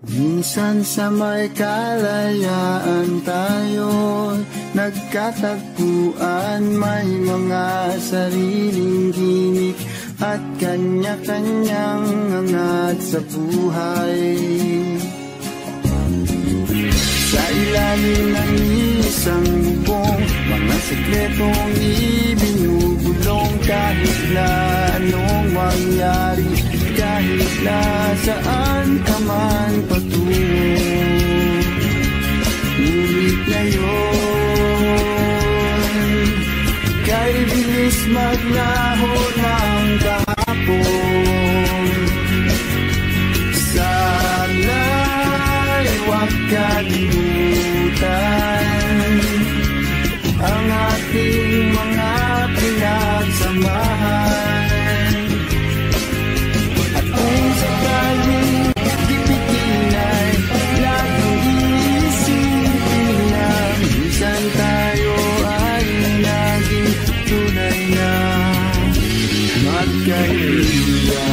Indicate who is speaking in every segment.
Speaker 1: Minsan sa may kalayaan tayo nagkatagpuan, may mga sariling gimik at kanya-kanyang angat sa buhay. Sa ilalim ng isang bubong, mga sekretong ibinubulong, kahit na anong mangyari, kahit na saan ka man patungo. Ngunit ngayon, kay bilis maglaho ng kahapon. Sana'y huwag kalimutan ang ating mga pinagsamahan. At kung sakaling gipitin ay laging iisipin na minsan tayo ay naging tunay na magkaibigan.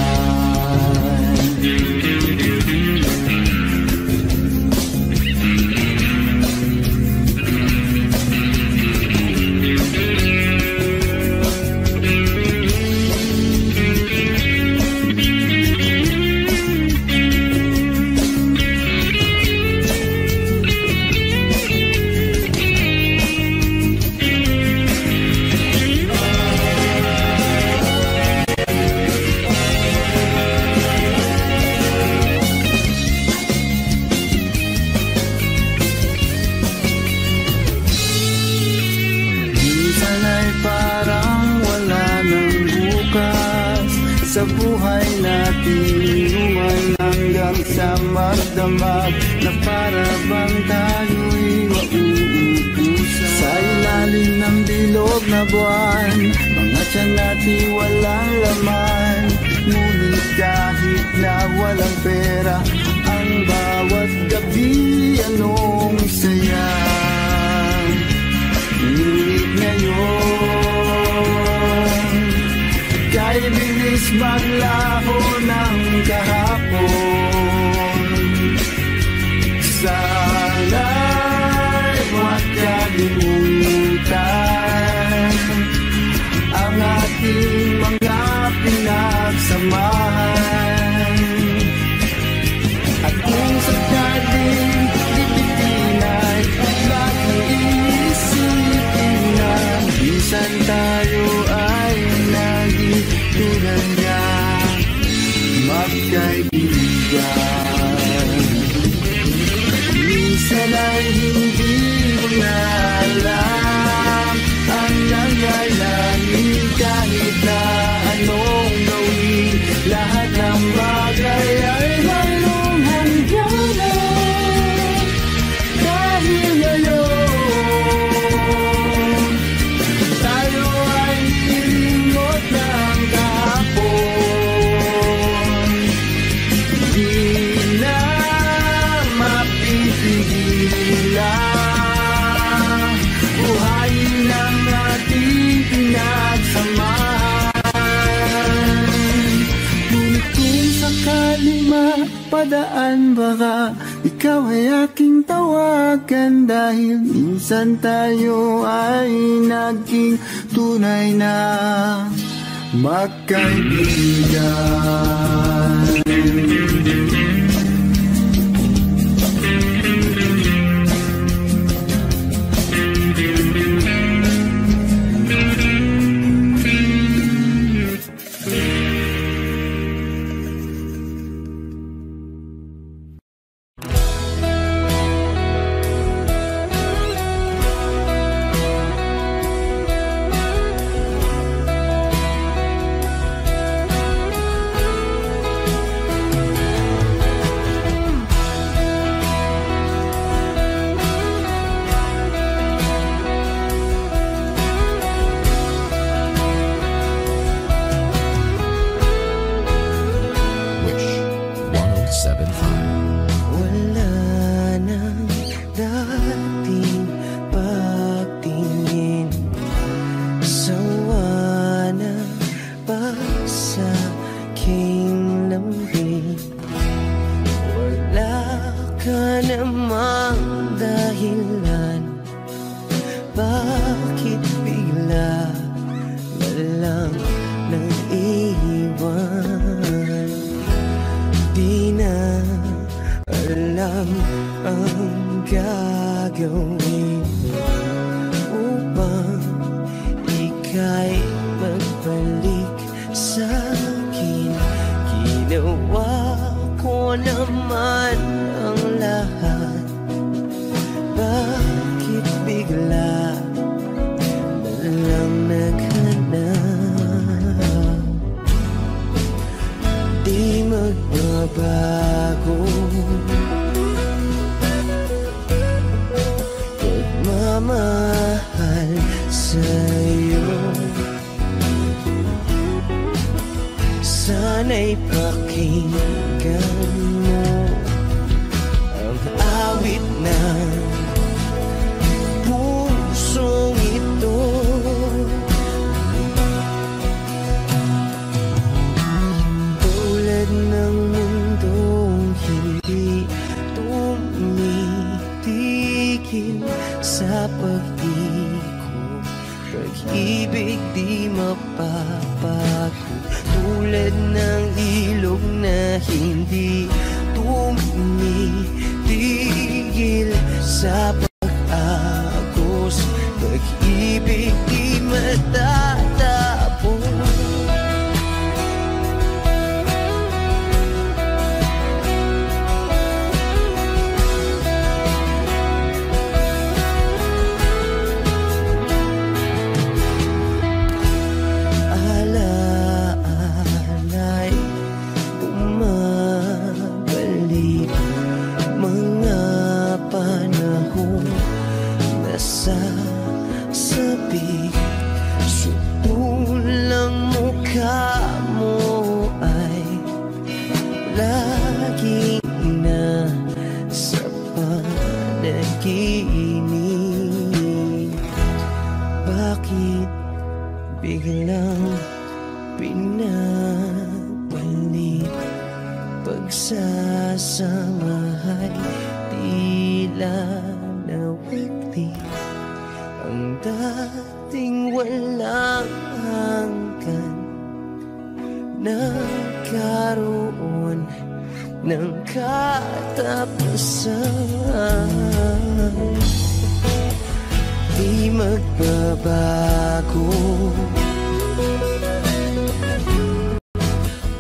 Speaker 1: Sa buhay natin inuman hanggang sa magdamag na para bang tayo'y mauubusan. Sa ilalim ng bilog na buwan, mga tiyan natin walang laman. Ngunit kahit na walang pera, ang bawat gabi anong saya. Ngunit ngayon, kay bilis maglaho ng kahapon. Sana'y huwag kalimutan ang ating mga pinagsamahan. At kung sakaling gipitin ay laging iisipin na minsan tayo ay naging tunay na magkaibigan. Minsan ay hindi mo na alam ang nangyayari, kahit na anong gawin, lahat ng bagay ay mayroong hangganan. Dahil ngayon, tayo ay nilimot ng kahapon. Di na mapipigilan, buhayin ang ating pinagsamahan. Ngunit kung sakali mapadaan, baka ikaw ay aking tawagan, dahil minsan tayo ay naging tunay na magkaibigan.
Speaker 2: sa aking lambing, wala ka namang dahilan, bakit bigla na lang nang iwan? Di na alam ang gagawin upang ika'y magbalik sa'kin. Ginawa ko naman ang lahat, bakit bigla na lang naghanap? Di magbabago pagmamahal sa'yo. Sana'y pakinggan mo ang awit ng pusong ito. Tulad ng mundong hindi tumitigil sa pag-ikot, pag-ibig di mapapago. Tulad ng ilog na hindi tumitigil sa pag-agos, pag-ibig di matatapos. Sabik, sutulang mukha mo ay lagi na sa panaginip. Bakit biglang pinabalik? Pagsasamahay tila nawagli ang dating walang hanggan, nagkaroon ng katapusan. Di magbabago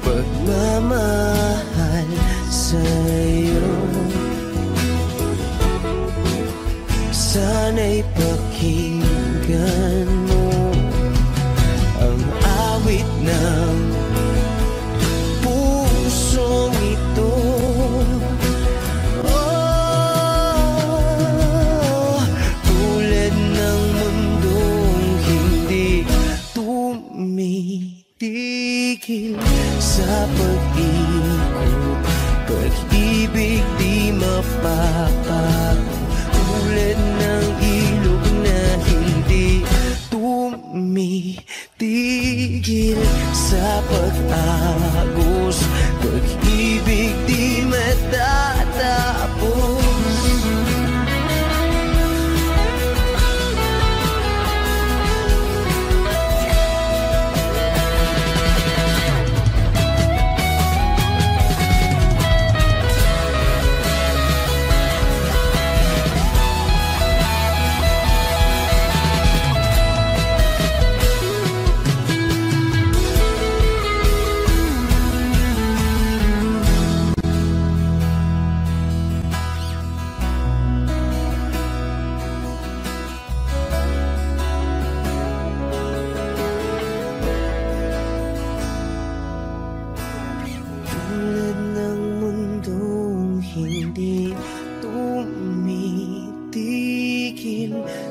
Speaker 2: pagmamahal sa'yo. Sana'y pakinggan mo ang awit ng pusong ito. Oh, tulad ng mundong hindi tumitigil sa pag-ikot, pag-ibig di mapapago. Tulad ng ilog na hindi tumitigil sa pag-agos, pag-ibig di matatapos.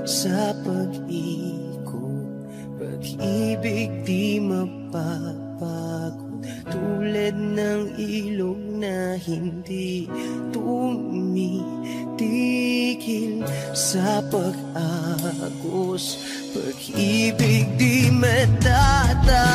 Speaker 2: Sa pag-ikot, pag-ibig di mapapagod. Tulad ng ilog na hindi tumitigil sa pag-agos, pag-ibig di matatapos.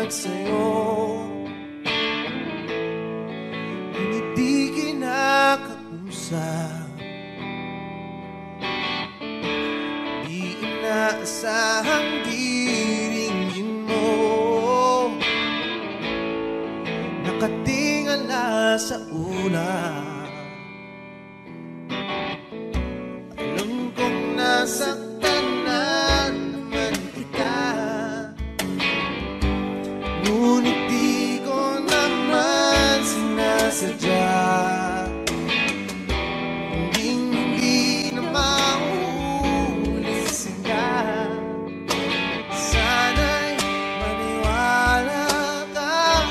Speaker 3: paliwanag sa'yo, ngunit di kinakausap. Di inaasahang diringgin mo, nakatingala sa ulan. Alam kong nasaktan na naman kita, ngunit di ko naman sinasadya. Hindi na mauulit sila. Sana'y maniwala ka,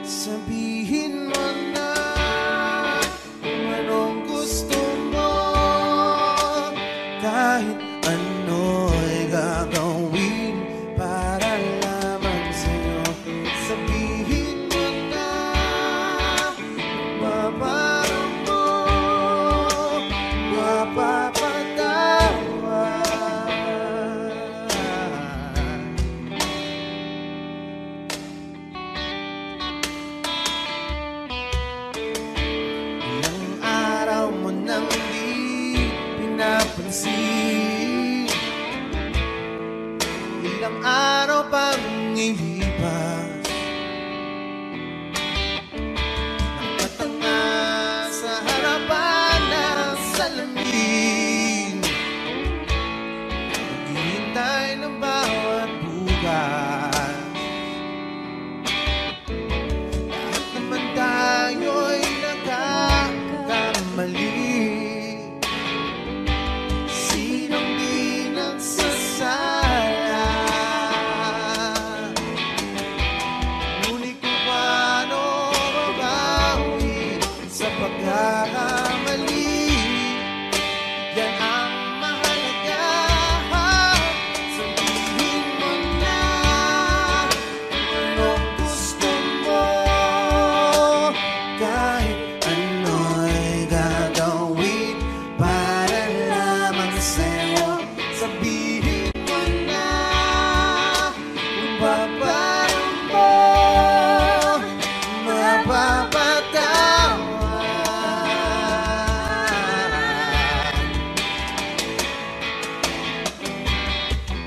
Speaker 3: sabihin mo na kung anong gusto mo. Kahit ano'y gagawin para lamang sa'yo. Sabihin mo na mababago mo, mapapatawa. Ilang araw mo nang di pinapansin, ilang araw pang ilipas, nakatanga sa harapan ng salamin, naghihintay ng bawat bukas. Lahat naman tayo'y nagkakamali. Sinong di nagsasala? Ngunit kung paano mabawi sa pagkakamali, yan ang mahalaga. Sabihin mo na kung anong gusto mo, kahit ano'y gagawin para lamang sa'yo. Sabihin mo na kung papaano mo mapapatawa.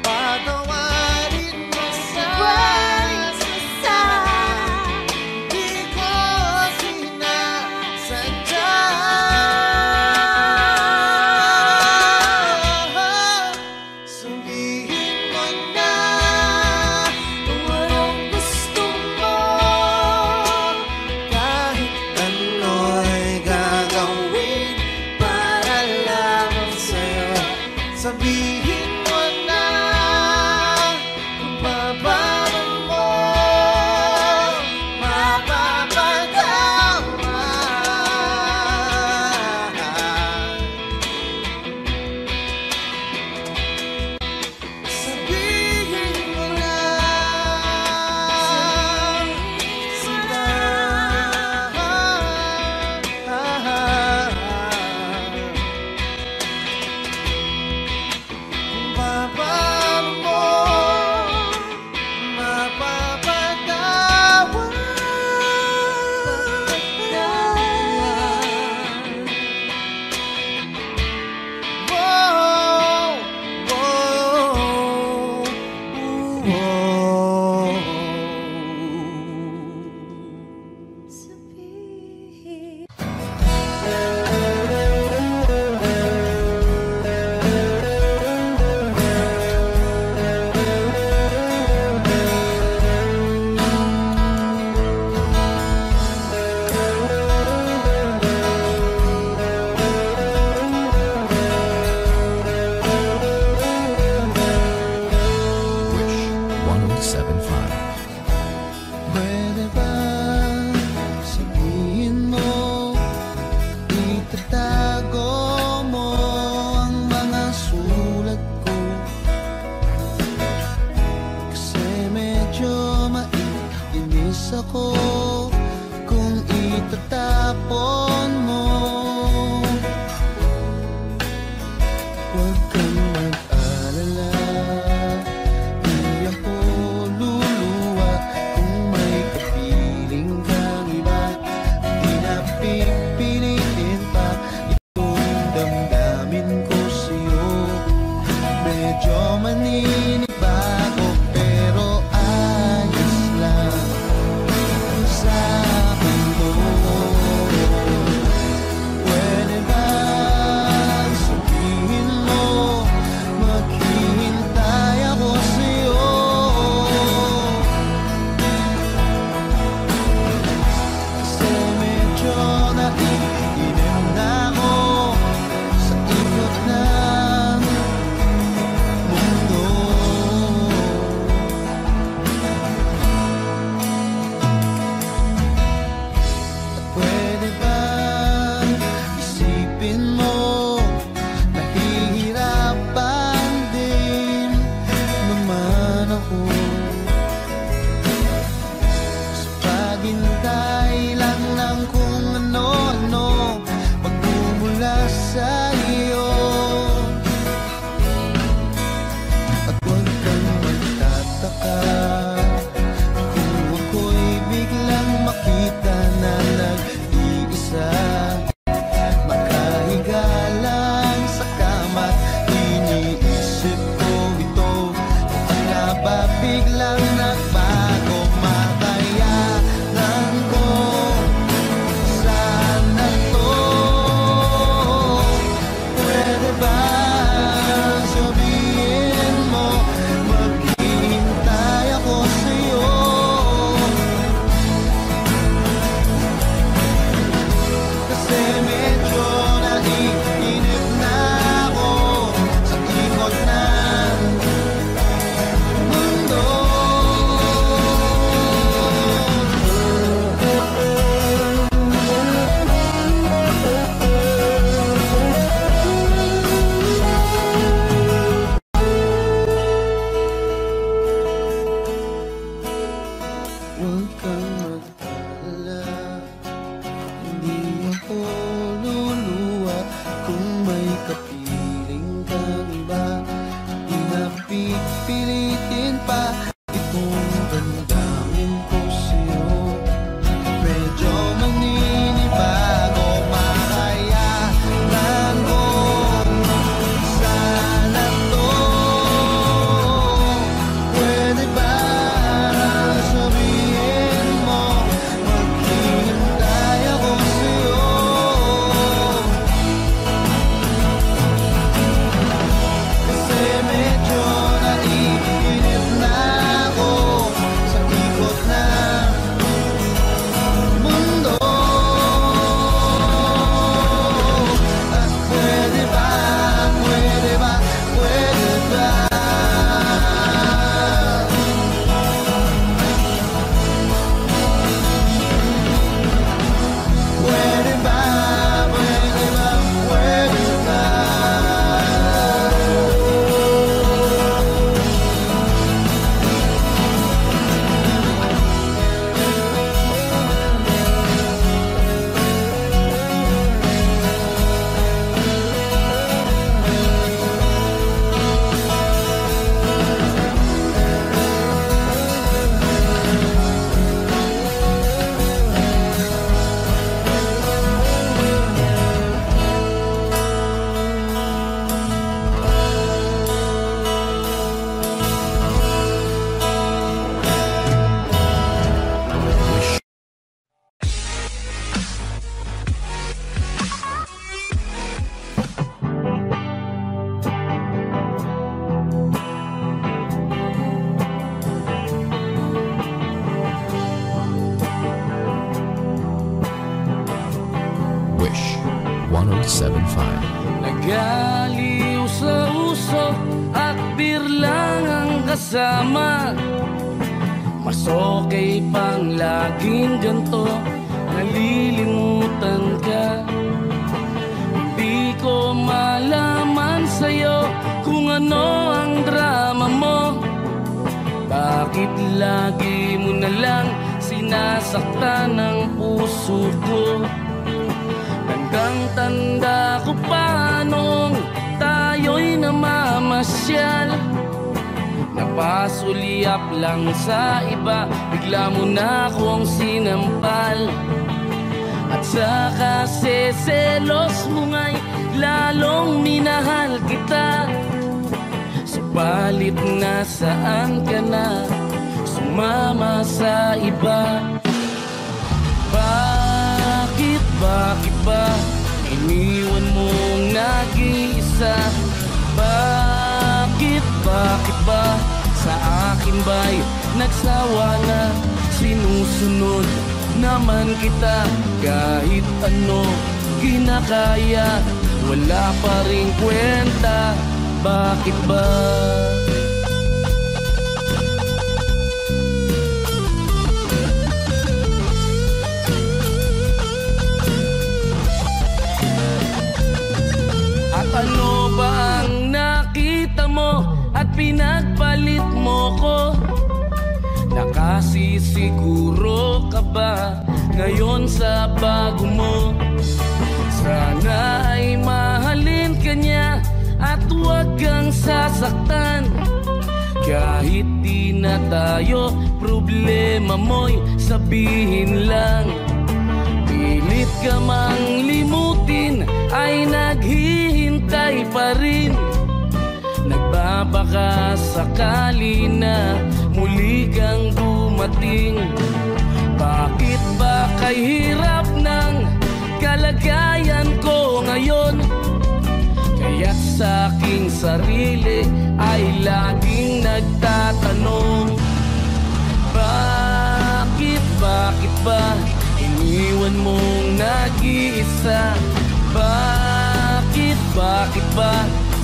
Speaker 3: Patawarin mo sa di ko sinasadya. Sabihin mo na kung anong gusto mo, kahit ano'y gagawin para lamang sa'yo. Sabihin mo na kung papaano mo mapapatawa. Sabihin mo na sila. Kung papaano mo mapapatawa. Whoa, whoa, whoa.
Speaker 4: Wish 1075.
Speaker 1: Pwede ba sabihin mo, itatago mo ang mga sulat ko? Kasi medyo maiinis ako kung itatapon mo. Huwag kang mag-alala, di ako luluwa
Speaker 4: 107.5.
Speaker 5: Nagaliw sa uso at birlang ang kasama. Mas okay pang laging ganto, nalilimutan ka. Hindi ko malaman sa'yo kung ano ang drama mo. Bakit lagi mo na lang sinasaktan ang puso ko? Tandang-tanda ko pa nung tayo'y namamasyal. Napasulyap lang sa iba, bigla mo na akong sinampal. At sa kasi selos mo nga'y lalong minahal kita. Subalit nasaan ka na, sumama sa iba. Bakit ba iniwan mong nag-iisa? Bakit ba sa akin ba'y nagsawa na? Sinusunod naman kita kahit ano kinakaya, wala pa rin kwenta. Bakit ba? At ano ba ang nakita mo at pinagpalit mo ko? Nakasisiguro ka ba ngayon sa bago mo? Sana ay mahalin ka niya at huwag kang sasaktan. Kahit di na tayo, problema mo'y sabihin lang. Pilit ka mang limutin ay naghihintay pa rin. Nagbabaka sakali na muli kang dumating. Bakit ba kay hirap ng kalagayan ko ngayon? Kaya't sa aking sarili ay laging nagtatanong, bakit ba iniwan mong nag-iisa? Bakit ba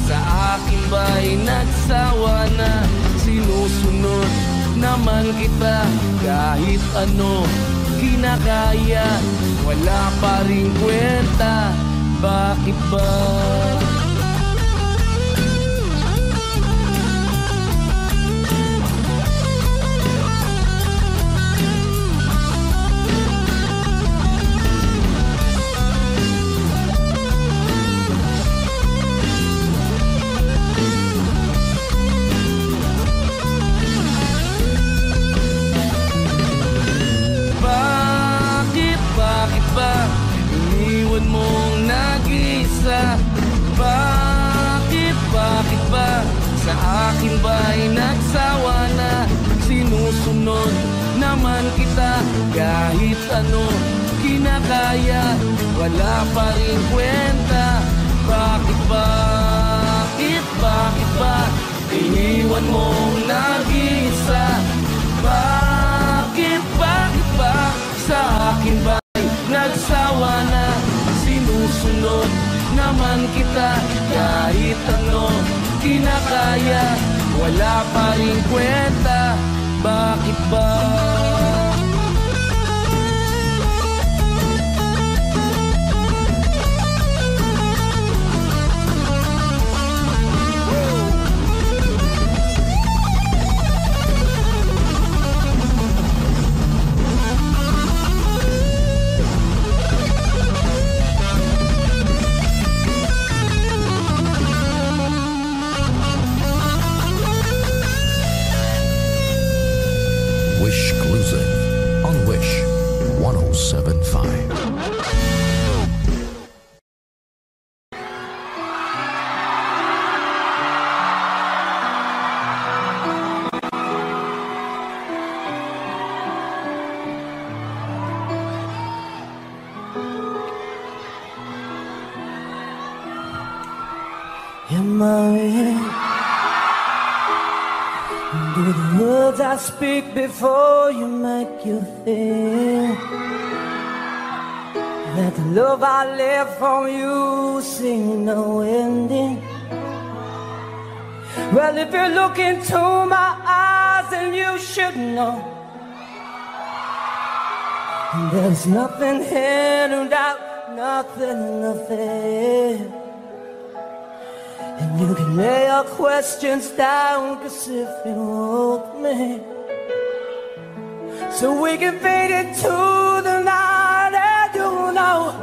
Speaker 5: sa akin ba'y nagsawa na? Sinusunod naman kita kahit ano kinakaya, wala pa rin kwenta. Bakit ba? Bakit ba iniwan mong nag-iisa? Bakit ba sa akin ba'y nagsawa na? Sinusunod naman kita kahit ano kinakaya, wala pa rin kwenta. Bakit ba iniwan mong nag-iisa? Bakit ba sa akin ba'y nagsawa na? Sinusunod naman kita kahit ano kinakaya, wala pa rin kwenta. Bakit ba?
Speaker 4: Wish Exclusive on Wish 107.5.
Speaker 2: You're my way. Do the words I speak before you make you feel?
Speaker 6: Let the love I live for you see no ending. Well, if you look into my eyes, then you should know there's nothing here to doubt, nothing. And you can lay your questions down, 'cause if you want me, so we can fade into the night, and you know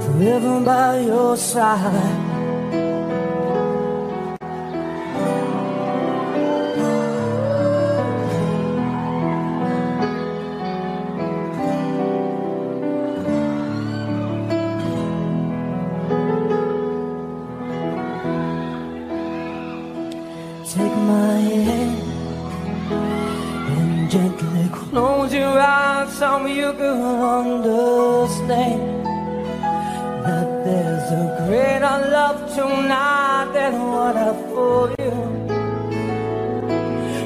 Speaker 6: forever by your side. Take my hand and gently close your eyes so you can understand that there's a greater love tonight than what I for you.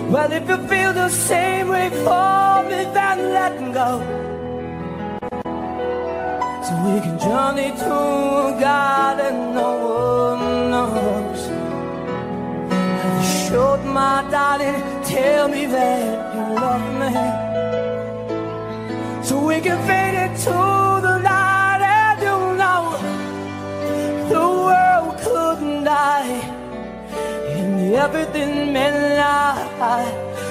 Speaker 6: Well, if you feel the same way for me, then let go, so we can journey to a garden no one knows. And should my darling tell me that you love me, so we can fade into the night. The world couldn't die, and everything meant lie,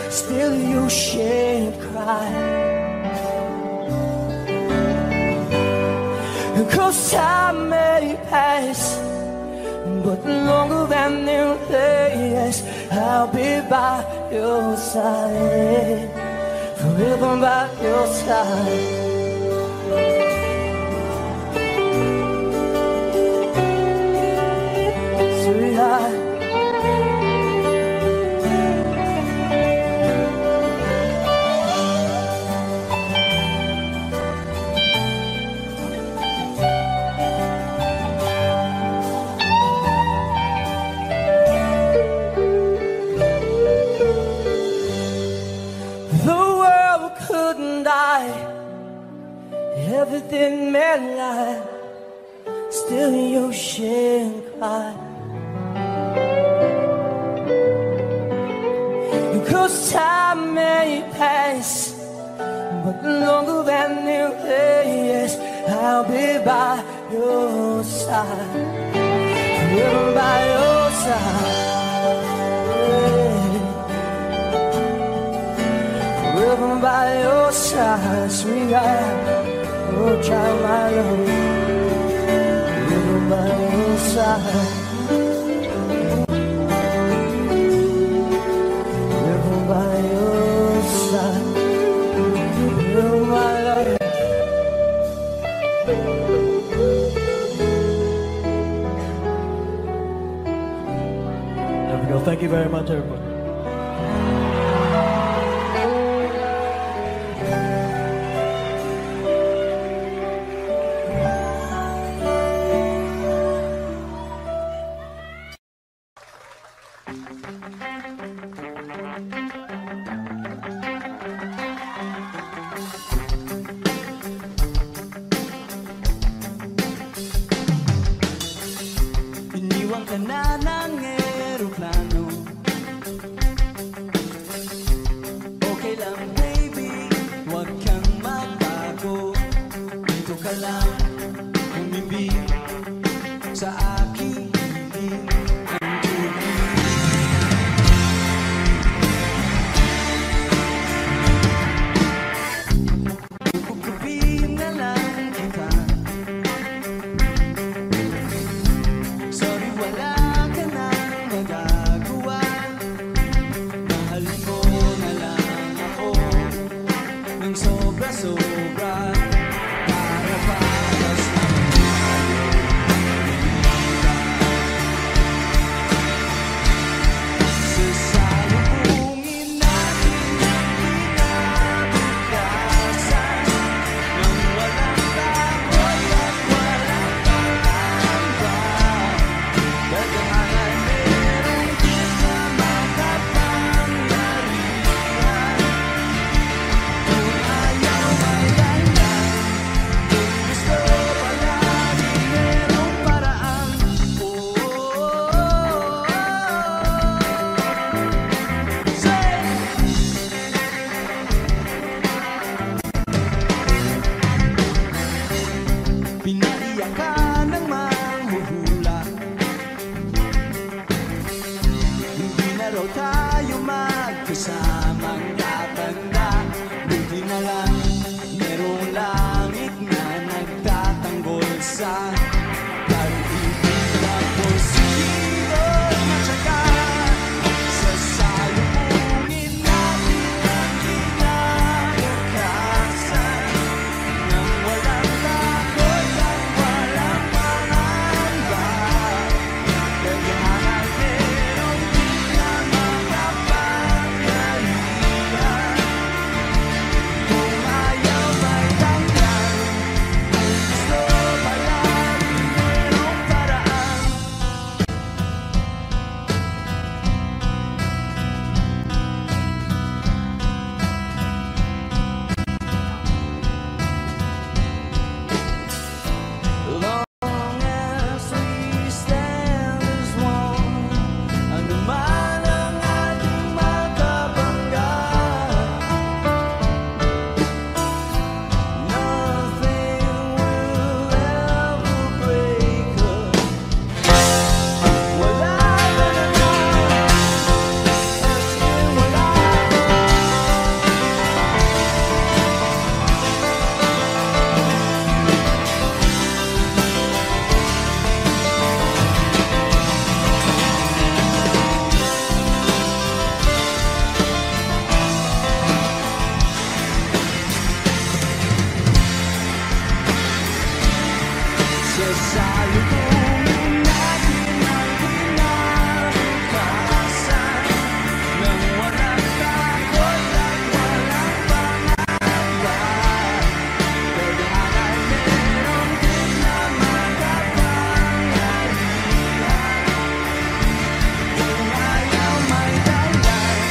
Speaker 6: still you shed cry. 'Cause time may pass, but longer than you last, I'll be by your side, forever by your side. Everything may lie, still you shed cry. 'Cause time may pass, but longer than you last, I'll be by your side, forever by your side, forever by your side, sweetheart. Oh, child, my love, forever by your side, forever by your side, forever my love.
Speaker 7: There we go. Thank you very much, everybody.
Speaker 1: Iniwan ka na ng eroplano. Okay lang baby, huwag kang magbago. Dito ka lang umibig sa aking hiling ang tubig. Kukupihin na lang kita. Sorry, wala araw tayo magkasamang tatanda. Buti na lang merong langit na nagtatanggol sa pag-ibig na positibo at matyaga. Sasalubungin natin ang kinabukasan nang walang takot at walang pangamba. Kailangan merong di na makapangyarihan. Kung ayaw may tanggal, kung gusto palaging merong paraan. Long as we stand as one, ano man ang ating makabangga, nothing will ever break us. Wala na naman, as in wala. Sasalubungin natin ang kinabukasan nang walang takot at walang pangamba. Kailangan merong di na makapangyarihan. Kung ayaw may dahilan,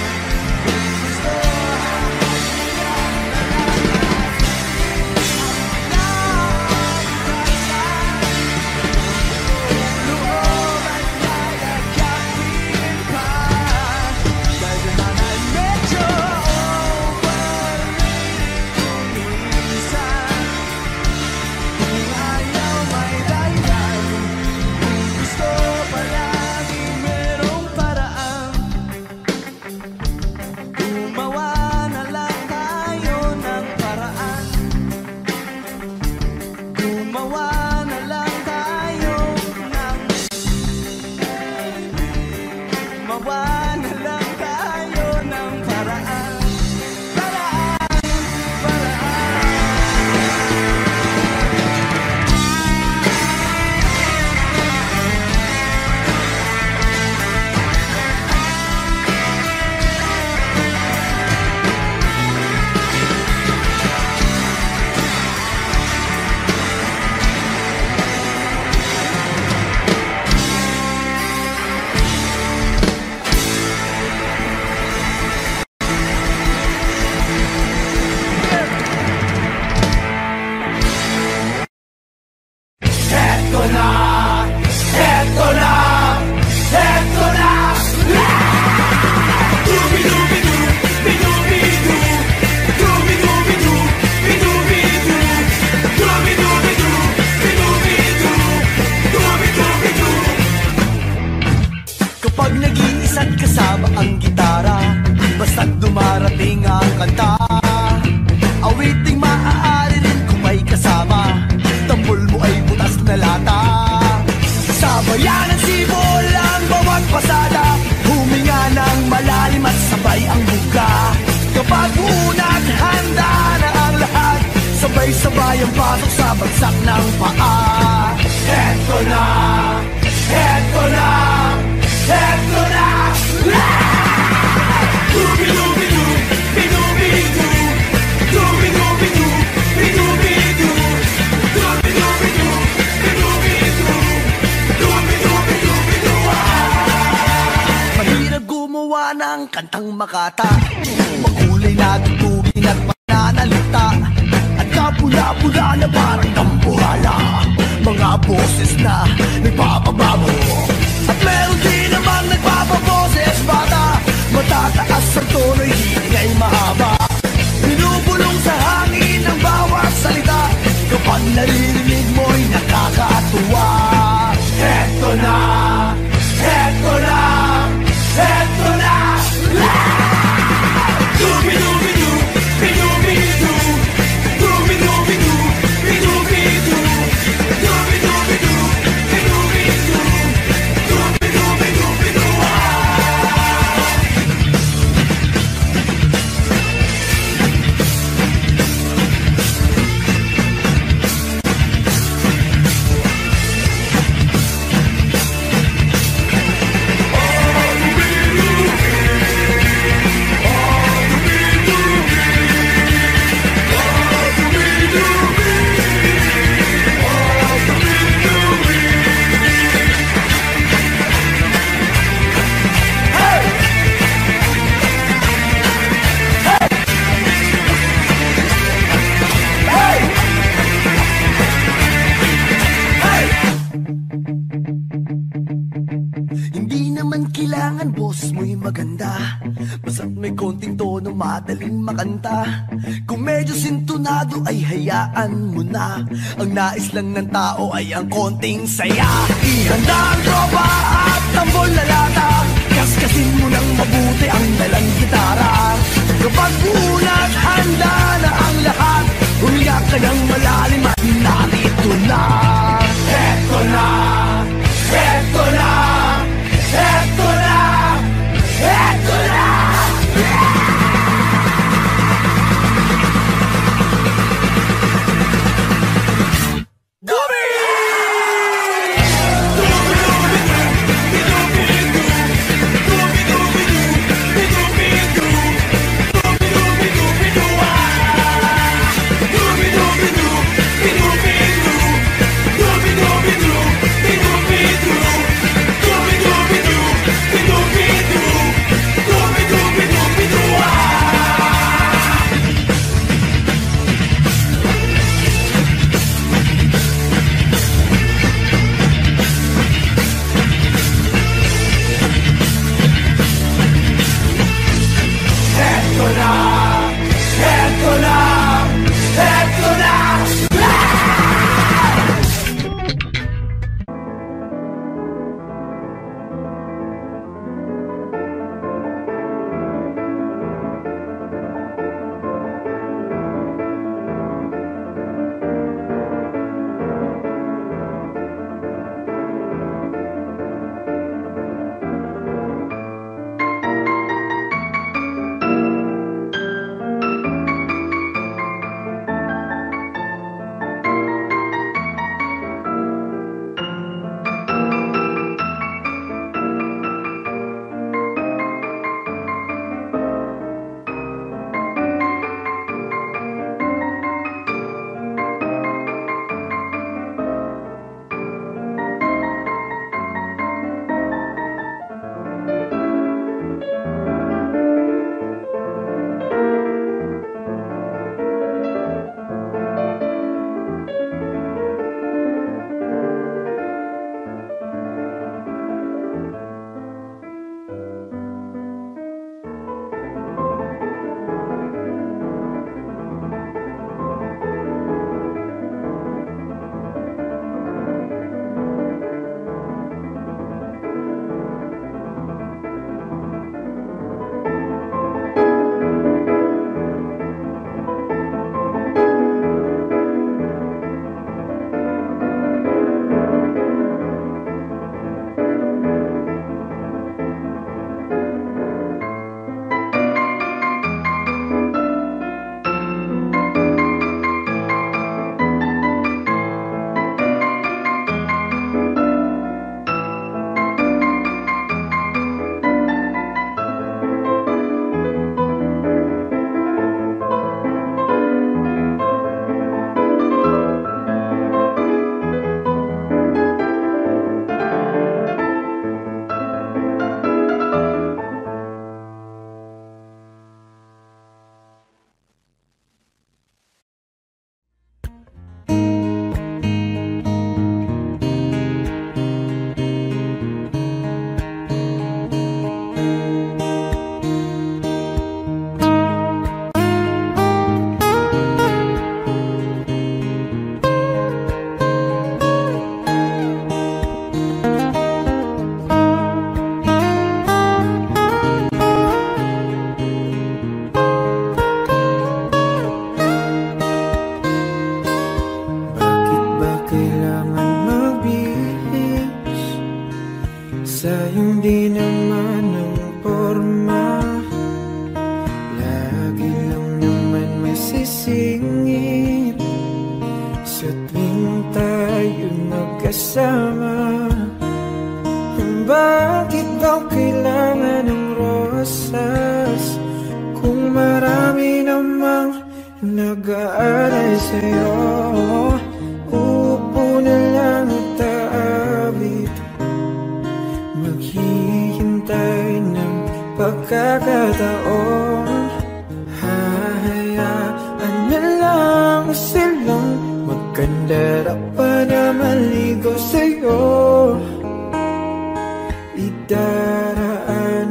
Speaker 1: kung gusto loob at lalagyatin pa. Tadhanan medyo overrated minsan. Kung ayaw may dahilan, kung gusto palaging merong paraan. Gumawa na lang tayo ng paraan. Gumawa na lang tayo ng gumawa na lang tayo ng paraan. Paraan, Eto na! Eto na! Eto na! Dubi-dubi-du, bidubi-du, dubi-dubi-du, bidubi-du, dubi-dubi-du, bidubi-du, dubi-dubi-du. Kapag nag-iisa't kasama ang gitara, basta't dumarating ang kanta, awiting maaari rin kung may kasama. Tambol mo ay butas na lata. Sabayan ang sibol ang bawat pasada, huminga ng malalim at sabay ang buka. Kapag unat, handa na ang lahat, sabay-sabay ang pasok sa bagsak ng paa. Eto na! Eto na! Eto na! Dubi-dubi-du, bidubi-du, dubi-dubi-du, bidubi-du, dubi-dubi-du, bidubi-du, dubi-dubi-du-bidu. Mahirap gumawa ng kantang makata, makulay na tutugin at mananalita, at kapula-pula na parang tambuhala, mga boses na nagpapababo. At meron din namang nagpapaboses bata, matataas ang tono'y hiling ay mahaba. Binubulong sa hangin ang bawat salita, kapag naririnig mo'y nakakatuwa. Eto na! Eto na! Eto na! akin boses mo'y maganda, basta't may konting tono madaling makanta. Kung medyo sintonado ay hayaan mo na, ang nais lang ng tao ay ang konting saya. Ihanda ang tropa at tambol na lata, kaskasin mo ng mabuti ang dalang gitara. Kapag bulat handa na ang lahat, humiga ka ng malalim at narito na. Eto na, eto na, eto na, eto na.
Speaker 8: Sayang di naman ang porma, lagi lang naman may sisingit sa tuwing tayo magkasama. Bakit daw kailangan ng rosas kung marami namang nag-aalay sa'yo? Upo na lang at aawit, maghihintay ng pagkakataon. Hahayaan na lang silang magkandara pa na maligo sa'yo. Idaraan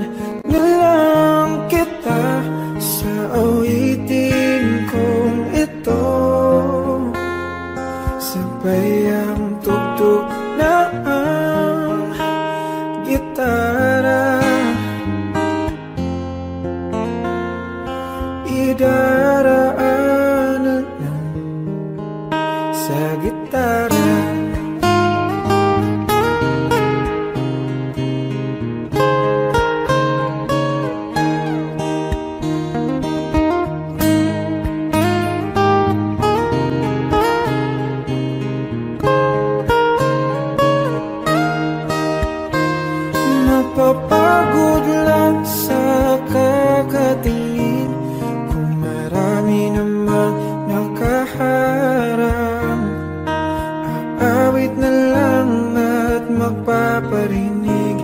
Speaker 8: magpaparinig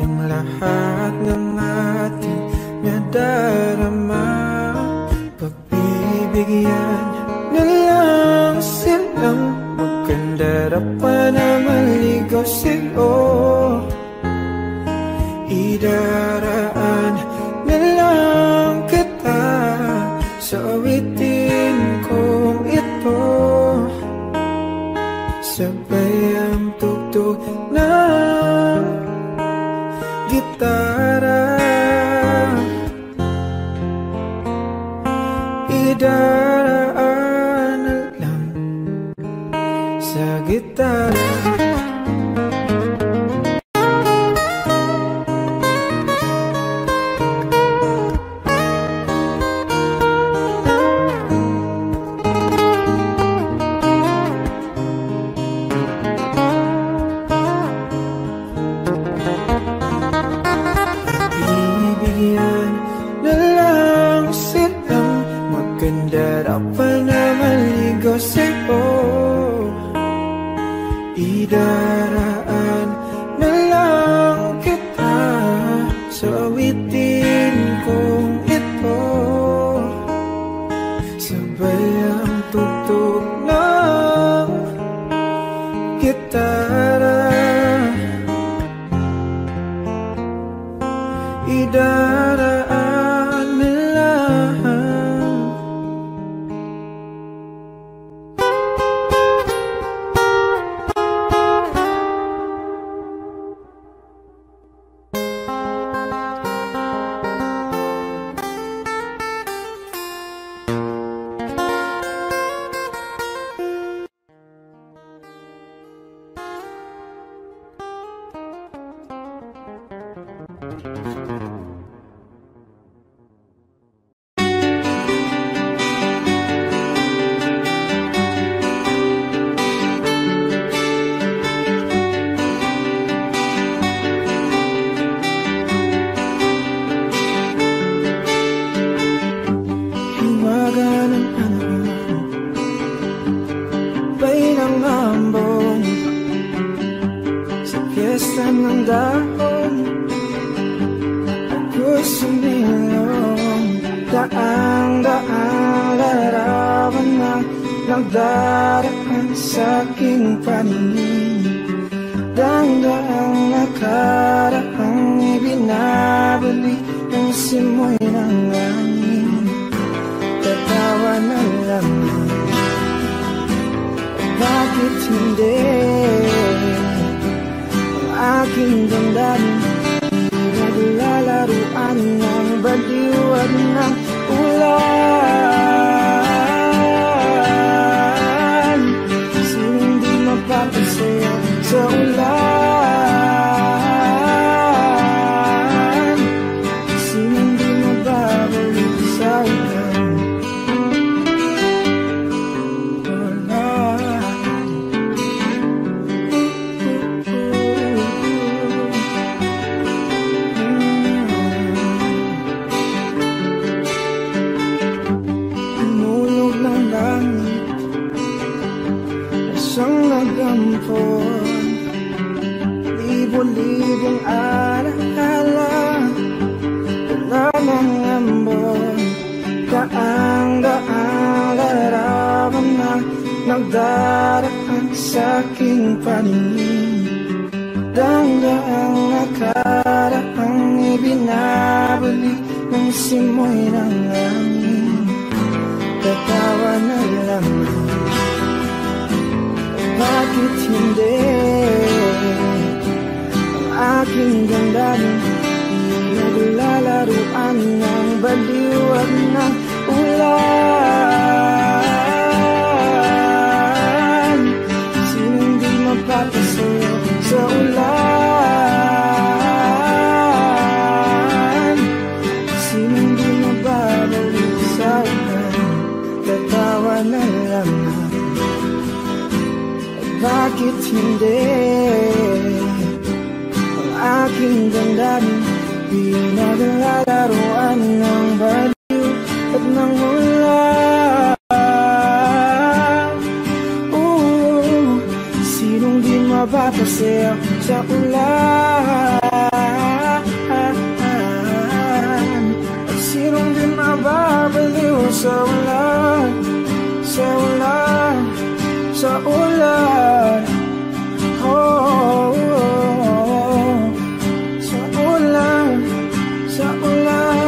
Speaker 8: ng lahat ng ating nadarama. Pagbibigyan na lang silang magkandarapan na maligaw sa'yo. Idaraan na lang kita sa awitin kong ito. Sabay ang tugtog ng gitara. Idaraan na lang sa gitara. Idaraan na lang kita sa awitin kong ito. Sabay ang tugtog ng gitara. Idaraan na lang. Ng dahon ako sumilong, daang-daang larawan na nagdaraan sa aking paningin. Daang-daang nakaraang ibinabalik ng simoy ng langit. Tatawa na lamang, bakit hindi? Aking damdamin naglalaruan ng baliwag ng ulan. Sinong di mapapasaya sa ulan? Sinong di mababalik sa ulan? Libo-libong alaala, wala nang ambon. Daang-daang larawan na nagdaraan sa aking paningin. Daang-daang nakaraang ibinabalik ng simoy ng langit. Tatawa na lamang, bakit hindi? Ang aking damdamin naglalaruan ng baliwag ng ulan. Sinong di mapapasaya sa ulan? Sinong di mababalik sa ulan? Tatawa na lamang, bakit hindi? Ang aking damdamin pinaglalaruan ng baliw at ng ulan. Sinong di mababalik sayaw sa ulan. At sinong di mababaliw sa ulan, sa ulan, sa ulan. Oh, oh, oh. Sa ulan, sa ulan.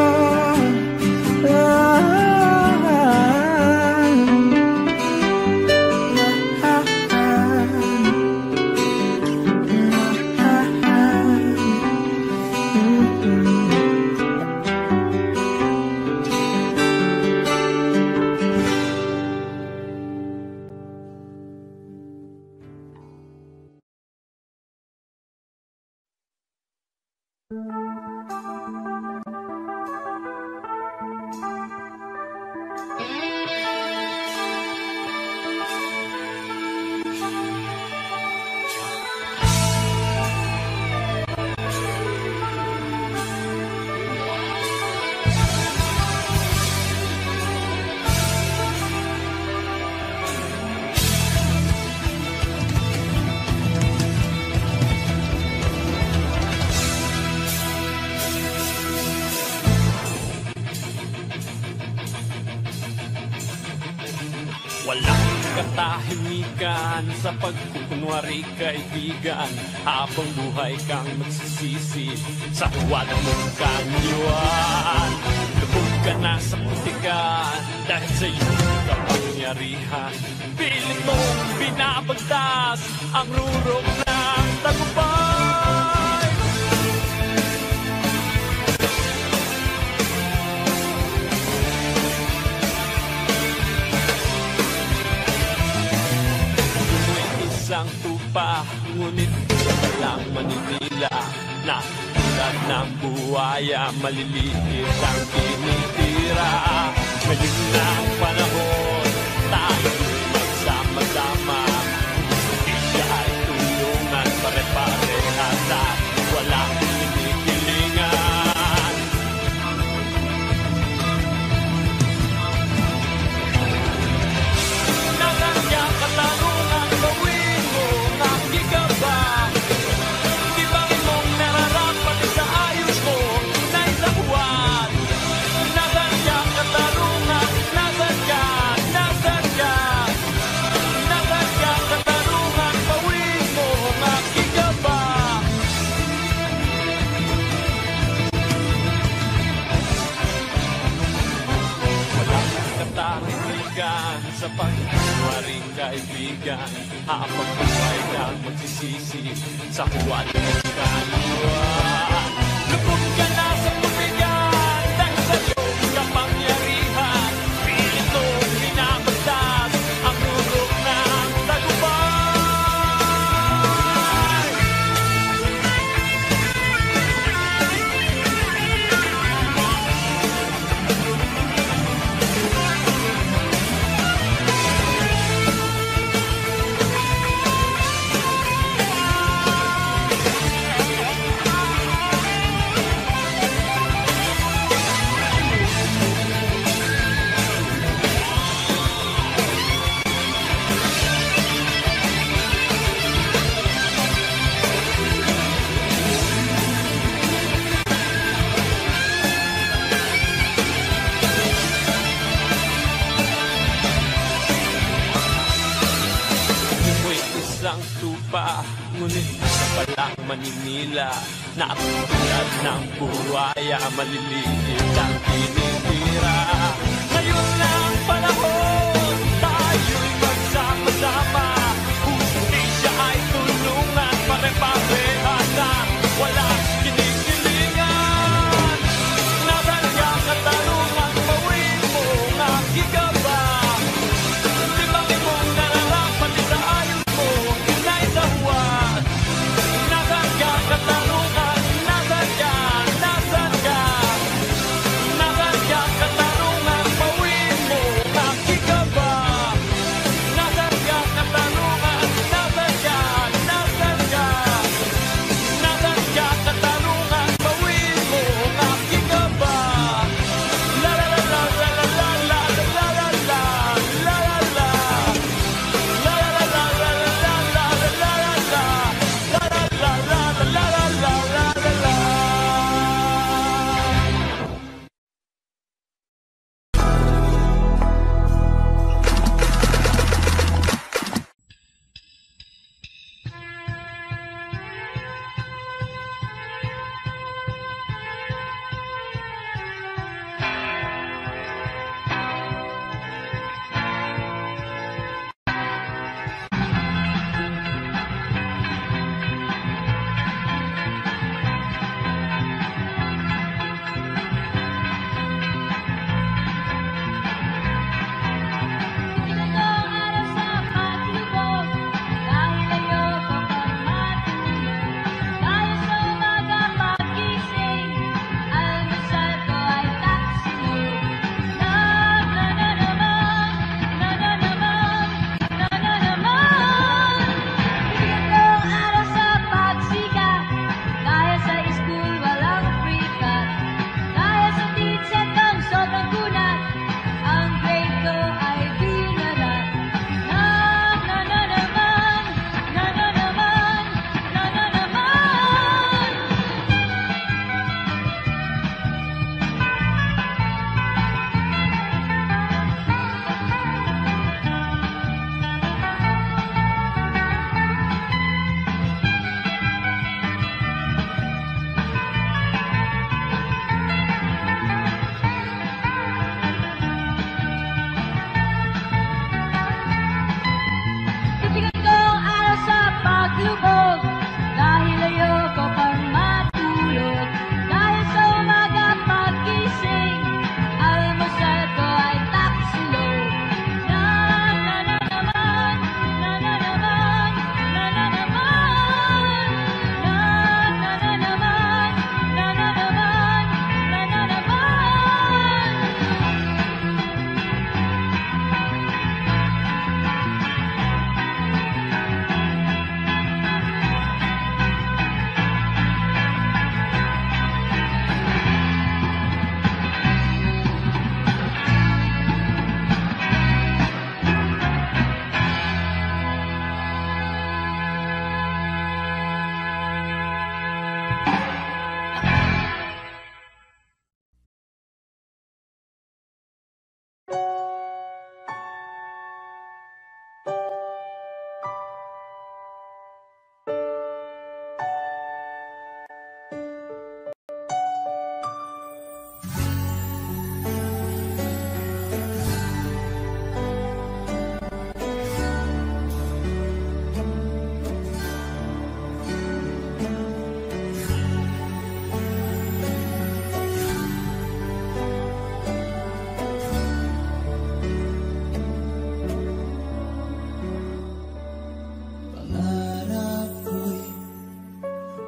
Speaker 9: Walang katahimikan sa pagkukunwari kaibigan, habang buhay kang magsisisi sa huwag mong kaniwan. Lubog ka na sa putikan dahil sa iyong kapangyarihan. Pilit mong binabagtas ang rurok ng tagumpay. Isang tupa, ngunit walang Manila, na tulad ng buhaya, maliliit ang tinitira. Ngayon na ang panahon, tayo'y magsama-sama. Hindi siya ay tulungan, pare-parehas at walang kinikilingan. Nagandang katanungan, gawin mo ang gigaba. Di ba mong nararapat sa ayos mo na isabuan? Nagandang katanungan, nasan ka, nasan ka? Nagandang katanungan, gawin mo ang gigaba. Walang katahimikan sa pagkunwaring kaibigan, habang buhay kang magsisisi sa huwag mong kaniwan. Lubog ka na sa pumigan dahil sa iyong kapangyarihan. Pilit mong binabagtas ang rurok ng tagumpay. Ako'y isang tupa, ngunit sa palang Maninila, na tulad ng buhaya, maliliit ang tinitira. Ngayon na ang panahon, tayo'y magsama-sama. Hindi siya ay tulungan, pare-parehas at walang kinikilingan. Nasan ka katanungan, bawin mo ang gigaba. Di ba mong nararapat sa ayos mo na isahuan? Nasan ka katanungan, nasan ka, nasan ka? Nasan ka katanungan,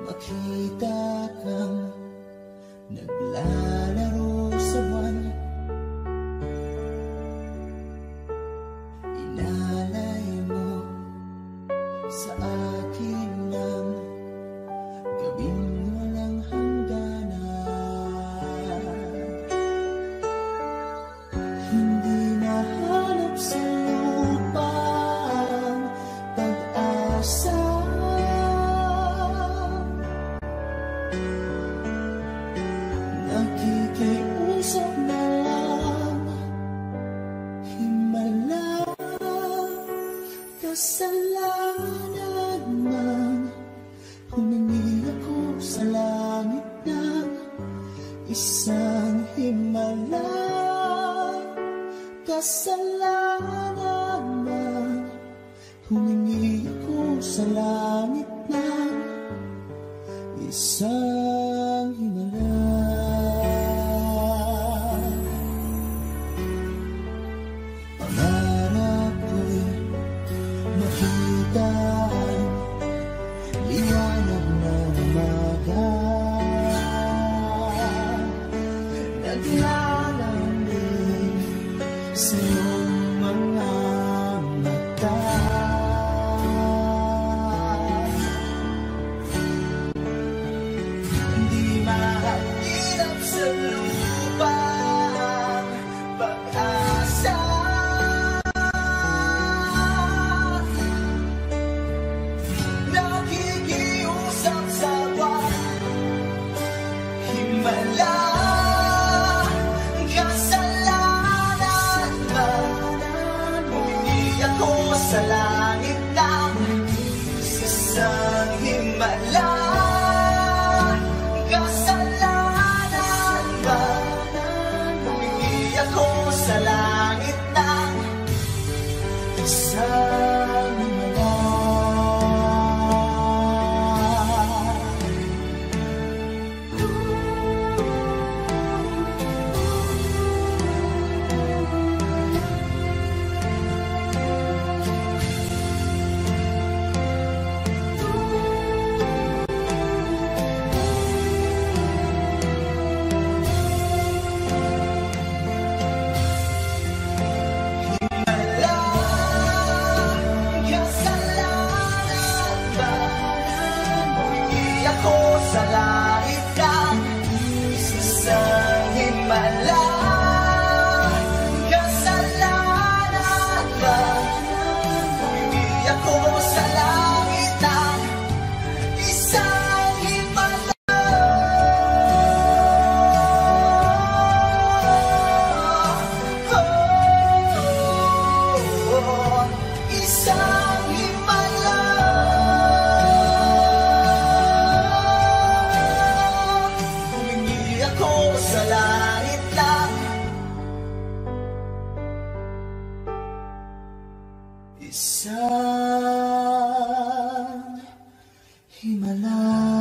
Speaker 2: makita kang naglalaro sa buwan. Inalay mo sa akin ng gabing walang hangganan. Hindi nahanap sa lupa ang pag-asa. Nakikiusap na lang himala. Kasalanan man, humingi ako sa langit ng isang himala. Kasalanan man, humingi ako sa langit ng isang himala. Pangarap ko'y makita ang liwanag ng umaga. Naglalamig sa iyong mga mata. Hindi mahirap sa lupa ang pag-asa. Nakikiusap sa buwan, himala. Kasalanan ba, humingi ako sa langit ng isang himala. Kasalanan ba, humingi ako sa langit ng isang himala. Sa langit ng isang himala. Kasalanan ba, humingi ako sa langit ng isang himala. Isang himala. Sa langit lang isang himala.